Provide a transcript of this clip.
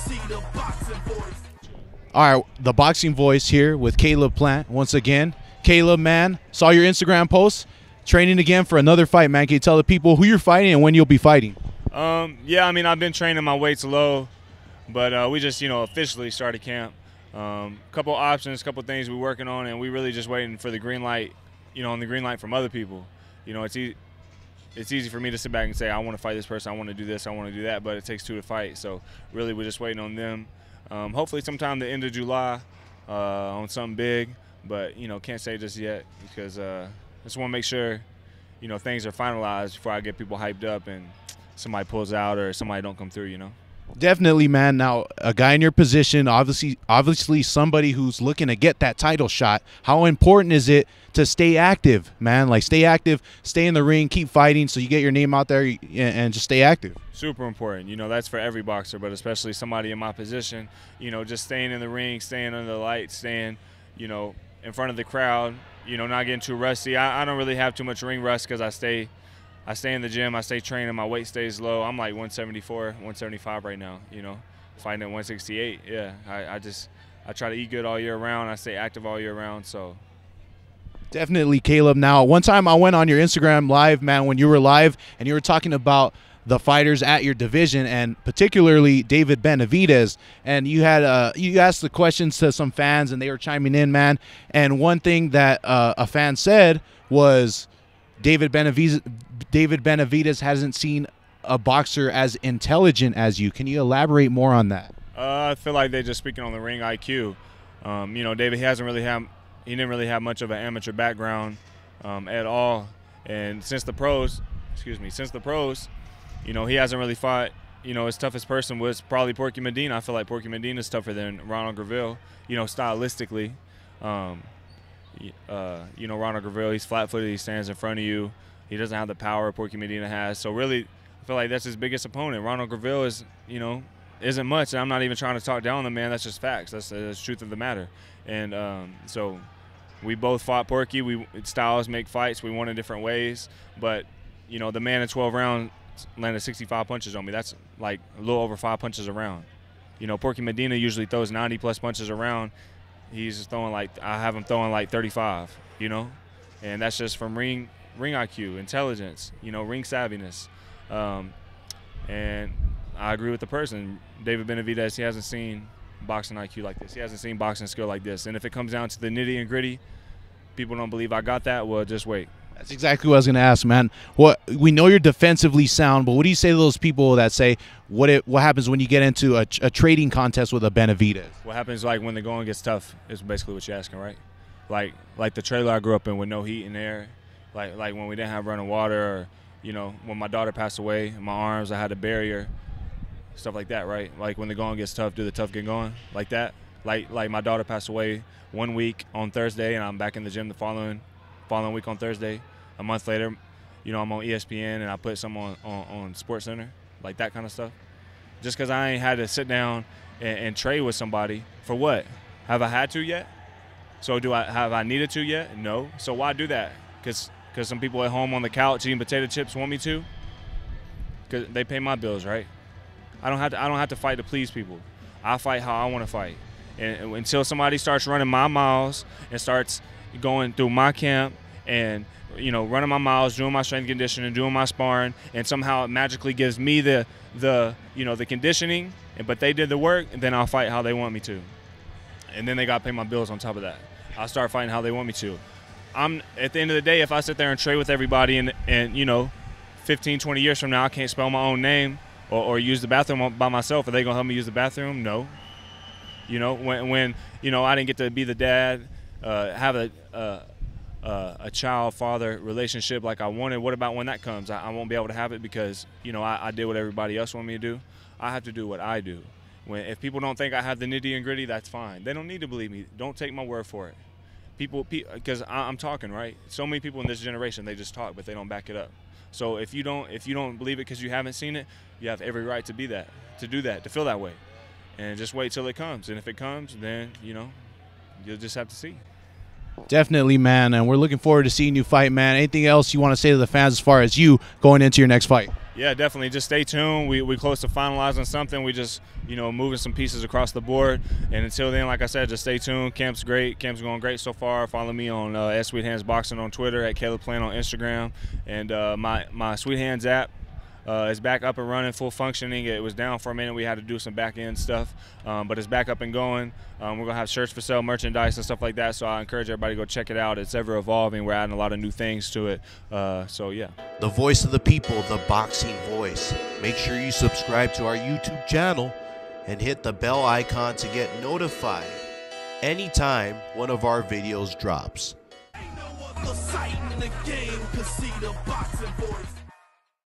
see the boxing voice. All right, the Boxing Voice here with Caleb Plant once again. Caleb, man, saw your Instagram post, training again for another fight, man. Can you tell the people who you're fighting and when you'll be fighting? Yeah, I mean, I've been training my weights low, but we just, officially started camp. Couple options, couple things we're working on, and we really just waiting for the green light, on the green light from other people. It's easy for me to sit back and say, I want to fight this person, I want to do this, I want to do that, but it takes two to fight. So really we're just waiting on them. Hopefully sometime the end of July on something big, but, can't say just yet because I just want to make sure, things are finalized before I get people hyped up and somebody pulls out or somebody don't come through, Definitely, man. Now, a guy in your position, obviously somebody who's looking to get that title shot, how important is it to stay active, man? Like, stay active, stay in the ring, keep fighting so you get your name out there and just stay active. Super important. That's for every boxer, but especially somebody in my position, just staying in the ring, staying under the light, staying, in front of the crowd, not getting too rusty. I don't really have too much ring rust because I stay in the gym, I stay training, my weight stays low. I'm like 174, 175 right now, fighting at 168. Yeah, I try to eat good all year round. I stay active all year round, so. Definitely, Caleb. Now, one time I went on your Instagram live, man, when you were live, and you were talking about the fighters at your division, and particularly David Benavidez, and you had you asked the questions to some fans, and they were chiming in, man. And one thing that a fan said was David Benavidez hasn't seen a boxer as intelligent as you. Can you elaborate more on that? I feel like they're just speaking on the ring IQ. David, he didn't really have much of an amateur background at all, and since the pros, he hasn't really fought. His toughest person was probably Porky Medina. I feel like Porky Medina is tougher than Ronald Graville, stylistically. Ronald Graville, he's flat-footed, he stands in front of you. He doesn't have the power Porky Medina has. So really, I feel like that's his biggest opponent. Ronald Graville is, isn't much. And I'm not even trying to talk down on the man. That's just facts. That's the truth of the matter. And so we both fought Porky. Styles make fights. We won in different ways. But, the man in 12 rounds landed 65 punches on me. That's like a little over 5 punches a round. Porky Medina usually throws 90-plus punches a round. He's throwing I have him throwing like 35, and that's just from ring IQ, intelligence, ring savviness. And I agree with the person, David Benavidez. He hasn't seen boxing IQ like this. He hasn't seen boxing skill like this. And if it comes down to the nitty and gritty, people don't believe I got that, well, just wait. That's exactly what I was going to ask, man. We know you're defensively sound, but what do you say to those people that say, what happens when you get into a trading contest with a Benavidez? What happens when the going gets tough is basically what you're asking, right? Like the trailer I grew up in with no heat in there, like when we didn't have running water, or when my daughter passed away in my arms, I had a barrier, stuff like that, right? Like when the going gets tough, do the tough get going? Like that? Like my daughter passed away 1 week on Thursday, and I'm back in the gym the following week on Thursday. A month later, I'm on ESPN and I put some on Sports Center, like that kind of stuff. Just because I ain't had to sit down and trade with somebody for what? Have I had to yet? So have I needed to yet? No. So why do that? Because some people at home on the couch eating potato chips want me to? Because they pay my bills, right? I don't have to fight to please people. I fight how I want to fight. And until somebody starts running my miles and starts going through my camp and running my miles, doing my strength conditioning, doing my sparring, and somehow it magically gives me the conditioning, but they did the work, and then I'll fight how they want me to. And then they got to pay my bills on top of that. I'll start fighting how they want me to. At the end of the day, if I sit there and trade with everybody and 15, 20 years from now I can't spell my own name or use the bathroom by myself, are they going to help me use the bathroom? No. When I didn't get to be the dad, have a child-father relationship like I wanted, what about when that comes? I won't be able to have it because, I did what everybody else wanted me to do. I have to do what I do. If people don't think I have the nitty and gritty, that's fine. They don't need to believe me. Don't take my word for it. Because I'm talking, right? So many people in this generation, they just talk, but they don't back it up. So if you don't believe it because you haven't seen it, you have every right to do that, to feel that way. And just wait till it comes. And if it comes, then, you'll just have to see. Definitely, man, and we're looking forward to seeing you fight, man. Anything else you want to say to the fans as far as you going into your next fight? Yeah, definitely. Just stay tuned. We close to finalizing something. We just, you know, moving some pieces across the board. And until then, like I said, just stay tuned. Camp's great. Camp's going great so far. Follow me on Sweet Hands Boxing on Twitter, at Caleb Plant on Instagram, and my Sweet Hands app is back up and running, full functioning. It was down for a minute. We had to do some back end stuff, but it's back up and going. We're gonna have shirts for sale, merchandise, and stuff like that. So I encourage everybody to go check it out. It's ever evolving. We're adding a lot of new things to it. So yeah. The voice of the people, the Boxing Voice. Make sure you subscribe to our YouTube channel and hit the bell icon to get notified anytime one of our videos drops. Ain't no other sight in the game, 'cause see the Boxing Voice.